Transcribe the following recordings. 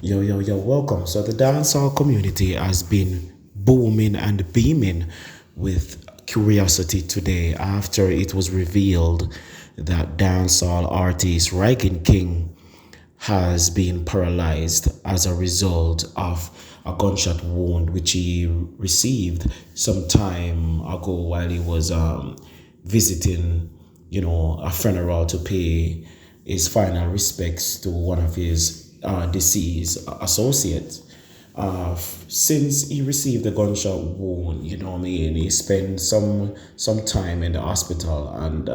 Yo, yo, yo, welcome. So, the dancehall community has been booming and beaming with curiosity today after it was revealed that dancehall artist Rygin King has been paralyzed as a result of a gunshot wound which he received some time ago while he was visiting, a funeral to pay his final respects to one of his deceased associates. Since he received a gunshot wound, what I mean, he spent some time in the hospital, and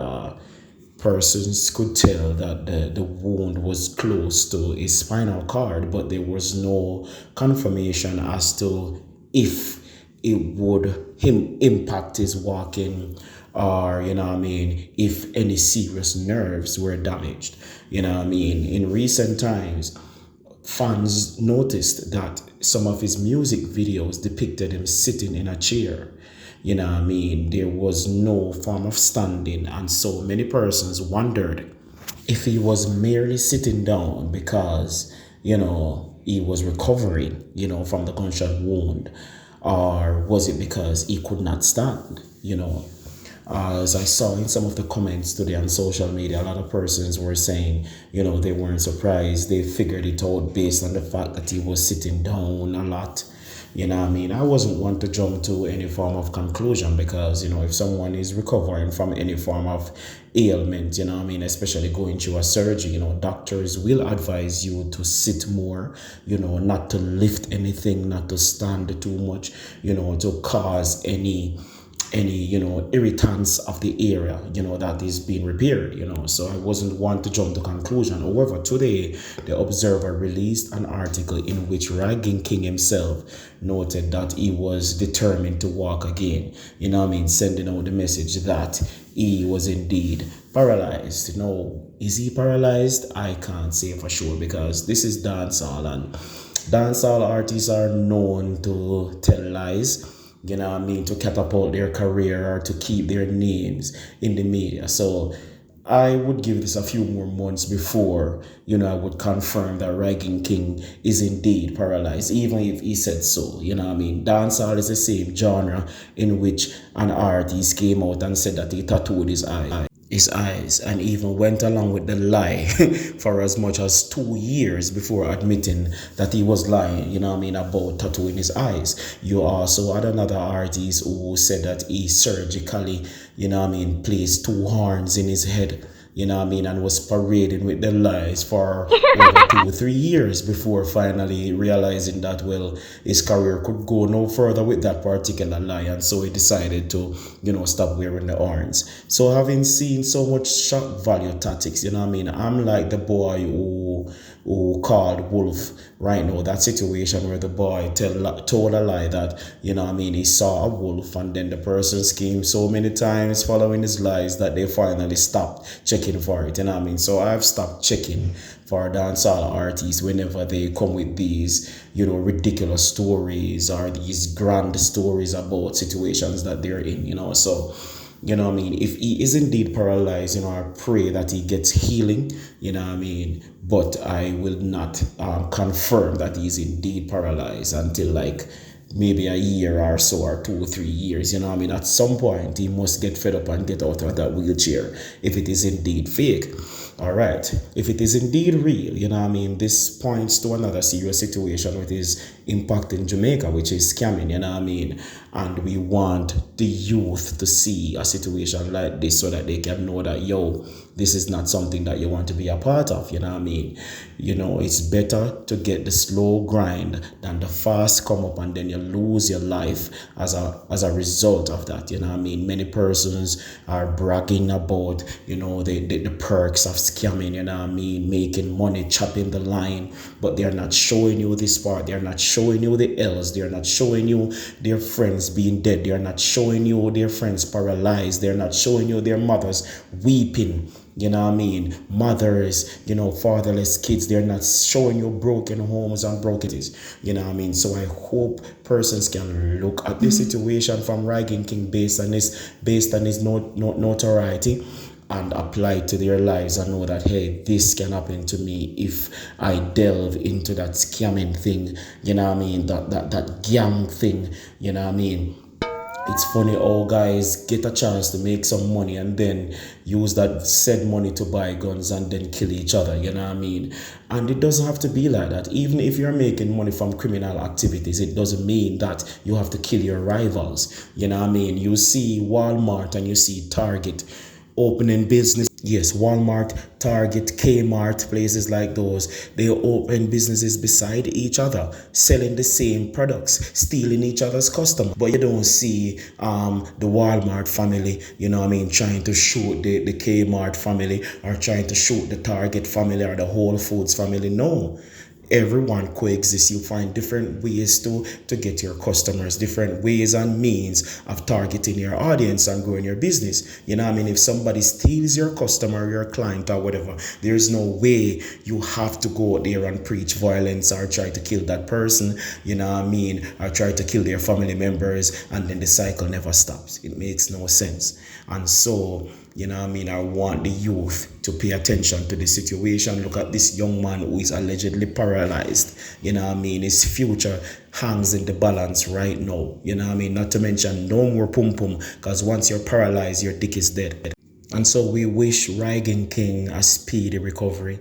persons could tell that the wound was close to his spinal cord, but there was no confirmation as to if it would him impact his walking, or if any serious nerves were damaged. In recent times fans noticed that some of his music videos depicted him sitting in a chair. There was no form of standing, and so many persons wondered if he was merely sitting down because, he was recovering, from the gunshot wound, or was it because he could not stand, as I saw in some of the comments today on social media, a lot of persons were saying, they weren't surprised. They figured it out based on the fact that he was sitting down a lot. I wasn't one to jump to any form of conclusion because, if someone is recovering from any form of ailment, especially going through a surgery, doctors will advise you to sit more, not to lift anything, not to stand too much, to cause any irritants of the area that is being repaired. So I wasn't one to jump to conclusion. However, today the Observer released an article in which Rygin King himself noted that he was determined to walk again, sending out the message that he was indeed paralyzed. Is he paralyzed? I can't say for sure because this is dancehall, and dancehall artists are known to tell lies, to catapult their career or to keep their names in the media. So I would give this a few more months before, I would confirm that Rygin King is indeed paralyzed, even if he said so. Dancehall is the same genre in which an artist came out and said that he tattooed his eyes and even went along with the lie for as much as 2 years before admitting that he was lying, about tattooing his eyes. You also had another artist who said that he surgically, placed two horns in his head, and was parading with the lies for over 2 or 3 years before finally realizing that, well, his career could go no further with that particular lie, and so he decided to, stop wearing the horns. So having seen so much shock value tactics, I'm like the boy who called Wolf right now. That situation where the boy told a lie that, he saw a wolf, and then the person schemed so many times following his lies that they finally stopped checking for it. So I've stopped checking for dancehall artists whenever they come with these, ridiculous stories or these grand stories about situations that they're in, So if he is indeed paralyzed, I pray that he gets healing, but I will not confirm that he's indeed paralyzed until like maybe a year or so, or 2 or 3 years. At some point he must get fed up and get out of that wheelchair if it is indeed fake. All right, if it is indeed real, this points to another serious situation which is impacting Jamaica, which is scamming, and we want the youth to see a situation like this so that they can know that, yo, this is not something that you want to be a part of. It's better to get the slow grind than the fast come up and then you lose your life as a result of that. Many persons are bragging about, the perks of scamming, making money, chopping the line, but they're not showing you this part. They're not showing you the L's. They're not showing you their friends being dead. They're not showing you their friends paralyzed. They're not showing you their mothers weeping. Mothers, fatherless kids. They're not showing you broken homes and broken cities. So I hope persons can look at this situation from Rygin King based on his notoriety, and apply it to their lives and know that, hey, this can happen to me if I delve into that scamming thing, you know what I mean, that gang thing, you know what I mean. It's funny how guys get a chance to make some money and then use that said money to buy guns and then kill each other, you know what I mean? And it doesn't have to be like that. Even if you're making money from criminal activities, it doesn't mean that you have to kill your rivals, you know what I mean? You see Walmart and you see Target opening business. Yes, Walmart, Target, Kmart, places like those, they open businesses beside each other, selling the same products, stealing each other's customers. But you don't see the Walmart family, you know what I mean, trying to shoot the Kmart family, or trying to shoot the Target family or the Whole Foods family. No, everyone coexists. You find different ways to get your customers, different ways and means of targeting your audience and growing your business. You know what I mean? If somebody steals your customer, your client, or whatever, there's no way you have to go out there and preach violence or try to kill that person, you know what I mean, or try to kill their family members, and then the cycle never stops. It makes no sense. And so, you know what I mean, I want the youth to pay attention to the situation. Look at this young man who is allegedly paralyzed. You know what I mean, his future hangs in the balance right now. You know what I mean, not to mention no more pum pum, because once you're paralyzed, your dick is dead. And so we wish Rygin King a speedy recovery.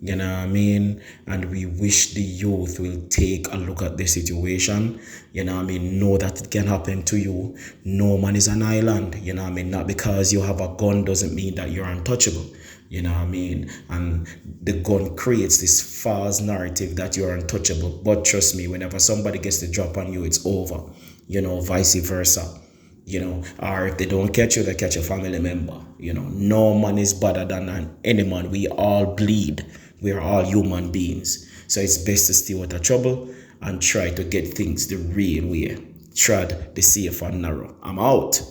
You know what I mean? And we wish the youth will take a look at the situation. You know what I mean? Know that it can happen to you. No man is an island. You know what I mean? Not because you have a gun doesn't mean that you're untouchable. You know what I mean? And the gun creates this false narrative that you're untouchable. But trust me, whenever somebody gets the drop on you, it's over. You know, vice versa. You know, or if they don't catch you, they catch a family member. You know, no man is better than any man. We all bleed. We are all human beings. So it's best to stay out of trouble and try to get things the real way. Tread the safe and narrow. I'm out.